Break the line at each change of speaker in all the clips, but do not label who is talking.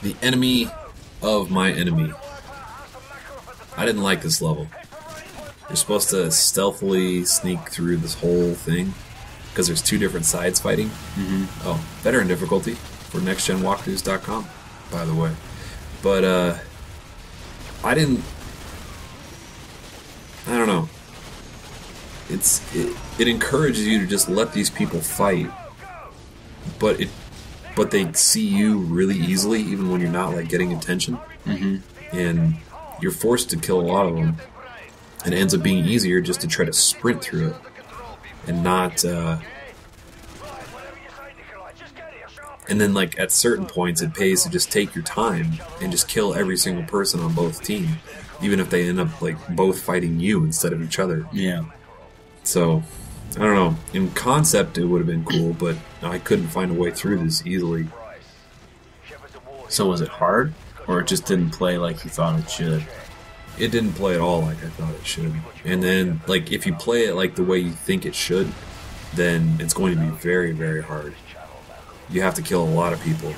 The enemy of my enemy. I didn't like this level. You're supposed to stealthily sneak through this whole thing because there's two different sides fighting. Oh, veteran difficulty for nextgenwalkthroughs.com, by the way. But I don't know. It encourages you to just let these people fight, but they see you really easily, even when you're not like getting attention, and you're forced to kill a lot of them. And it ends up being easier just to try to sprint through it, and not. And then, like at certain points, it pays to just take your time and just kill every single person on both teams, even if they end up like both fighting you instead of each other.
Yeah.
So, I don't know. In concept, it would have been cool, but I couldn't find a way through this easily.
So was it hard, or it just didn't play like you thought it should?
It didn't play at all like I thought it should. And then, like, if you play it like the way you think it should, then it's going to be very, very hard. You have to kill a lot of people.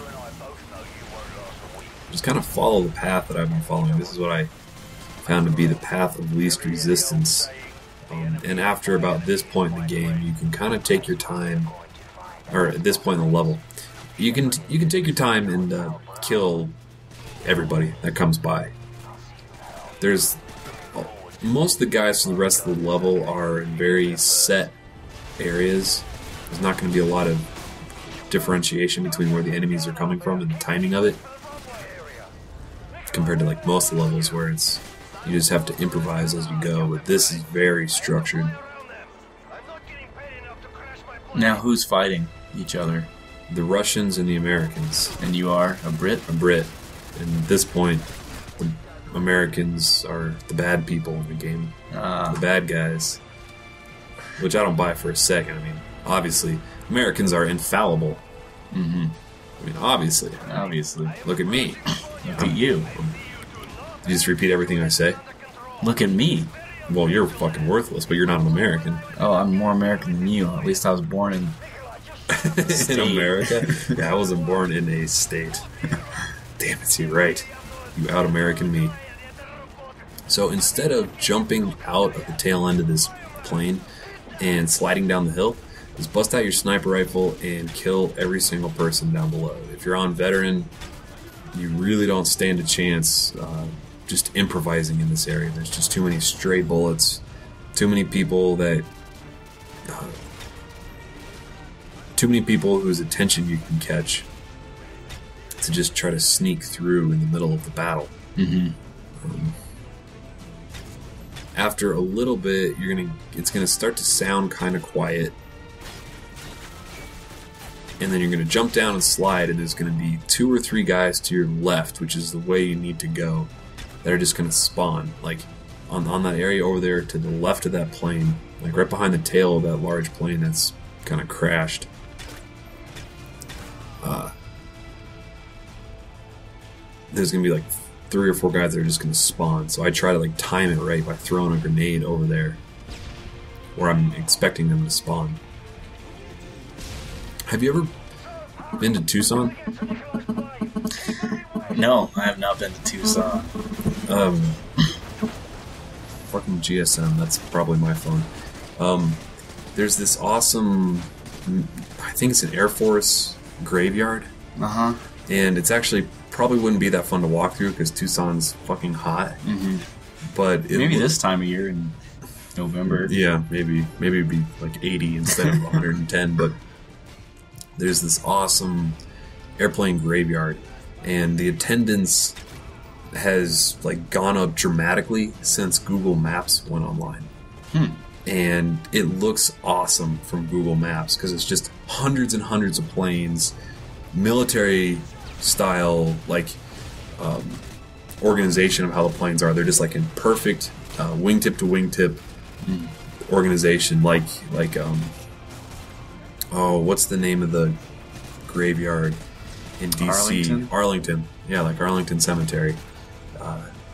Just kind of follow the path that I've been following. This is what I found to be the path of least resistance. And after about this point in the game, you can kind of take your time, or at this point in the level, you can take your time and kill everybody that comes by. There's most of the guys for the rest of the level are in very set areas. There's not going to be a lot of differentiation between where the enemies are coming from and the timing of it, compared to like most of the levels where it's you just have to improvise as you go. But this is very structured.
Now who's fighting each other?
The Russians and the Americans.
And you are a Brit?
A Brit. And at this point, the Americans are the bad people in the game. The bad guys. Which I don't buy for a second. I mean, obviously, Americans are infallible. I mean, obviously.
Obviously.
Look at me.
Look at you.
You just repeat everything I say?
Look at me.
Well, you're fucking worthless, but you're not an American.
Oh, I'm more American than you. At least I was born in
in America? Yeah, I wasn't born in a state. Damn it, you're right. You out-American me. So instead of jumping out of the tail end of this plane and sliding down the hill, just bust out your sniper rifle and kill every single person down below. If you're on veteran, you really don't stand a chance just improvising in this area. There's just too many stray bullets, too many people whose attention you can catch to just try to sneak through in the middle of the battle. After a little bit, it's gonna start to sound kind of quiet, and then you're gonna jump down and slide, and there's gonna be 2 or 3 guys to your left, which is the way you need to go, that are just gonna spawn, like on that area over there to the left of that plane, like right behind the tail of that large plane that's kind of crashed. There's gonna be like 3 or 4 guys that are just gonna spawn. So I try to like time it right by throwing a grenade over there, where I'm expecting them to spawn. Have you ever been to Tucson?
No, I have not been to Tucson.
Fucking GSM. That's probably my phone. There's this awesome, I think it's an Air Force graveyard. And it's actually probably wouldn't be that fun to walk through because Tucson's fucking hot. But
maybe this time of year in November.
Yeah, maybe it'd be like 80 instead of 110. But there's this awesome airplane graveyard, and the attendance has like gone up dramatically since Google Maps went online. And it looks awesome from Google Maps because it's just hundreds and hundreds of planes, military style, like organization of how the planes are. They're just like in perfect wingtip to wingtip organization, like oh, what's the name of the graveyard in DC? Arlington. Yeah, like Arlington Cemetery.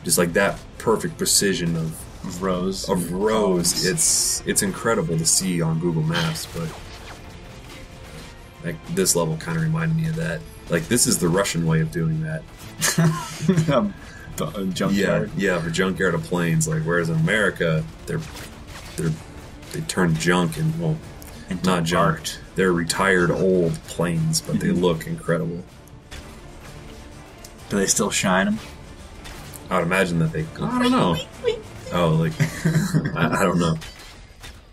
Just like that perfect precision of
rows.
It's incredible to see on Google Maps, but Like this level kind of reminded me of that. Like this is the Russian way of doing that.
The junkyard.
Yeah, the junkyard of planes. Like whereas in America, they turn junk and well,
Into
not junk.
art.
They're retired old planes, but they look incredible.
Do they still shine them?
I would imagine that they. I don't know. Oh, like I don't know.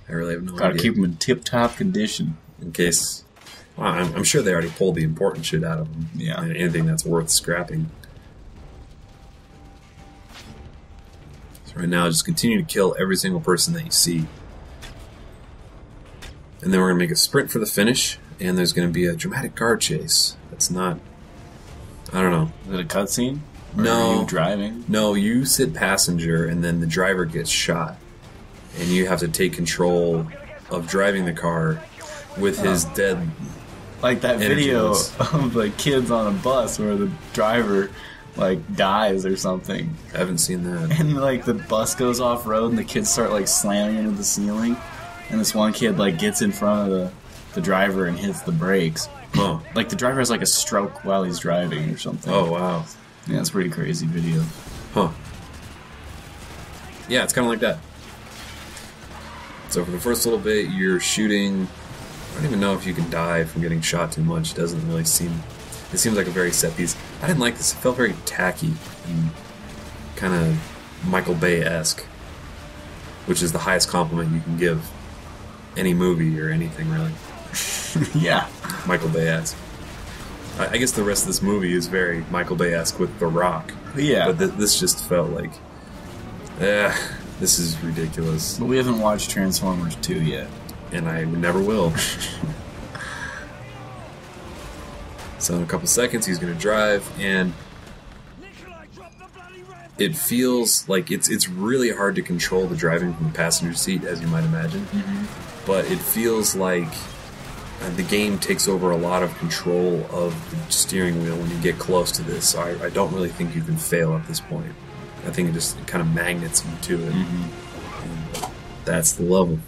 I really have no
Gotta
idea.
keep them in tip-top condition.
In case. Well, I'm sure they already pulled the important shit out of them.
Yeah.
And anything that's worth scrapping. So right now, just continue to kill every single person that you see. And then we're going to make a sprint for the finish, and there's going to be a dramatic car chase. That's not... I don't know.
Is it a cutscene? Or
No.
Are you driving?
No, you sit passenger, and then the driver gets shot. And you have to take control of driving the car with his dead...
Like that video
Energies.
of like kids on a bus where the driver like dies or something,
I haven't seen that.
and like the bus goes off road and the kids start like slamming into the ceiling, and this one kid like gets in front of the driver and hits the brakes.
Oh.
Like the driver has like a stroke while he's driving or something.
Oh, wow.
Yeah, it's a pretty crazy video.
Huh. Yeah, it's kind of like that. So for the first little bit, you're shooting... I don't even know if you can die from getting shot too much. It doesn't really seem... It seems like a very set piece. I didn't like this. It felt very tacky and kind of Michael Bay-esque, which is the highest compliment you can give any movie or anything, really.
Yeah.
Michael Bay-esque. I guess the rest of this movie is very Michael Bay-esque with The Rock.
Yeah.
But this just felt like... this is ridiculous.
But we haven't watched Transformers 2 yet.
And I never will. So in a couple seconds, he's going to drive, and it feels like it's really hard to control the driving from the passenger seat, as you might imagine. But it feels like the game takes over a lot of control of the steering wheel when you get close to this. So I don't really think you can fail at this point. I think it kind of magnets you to it. And that's the level.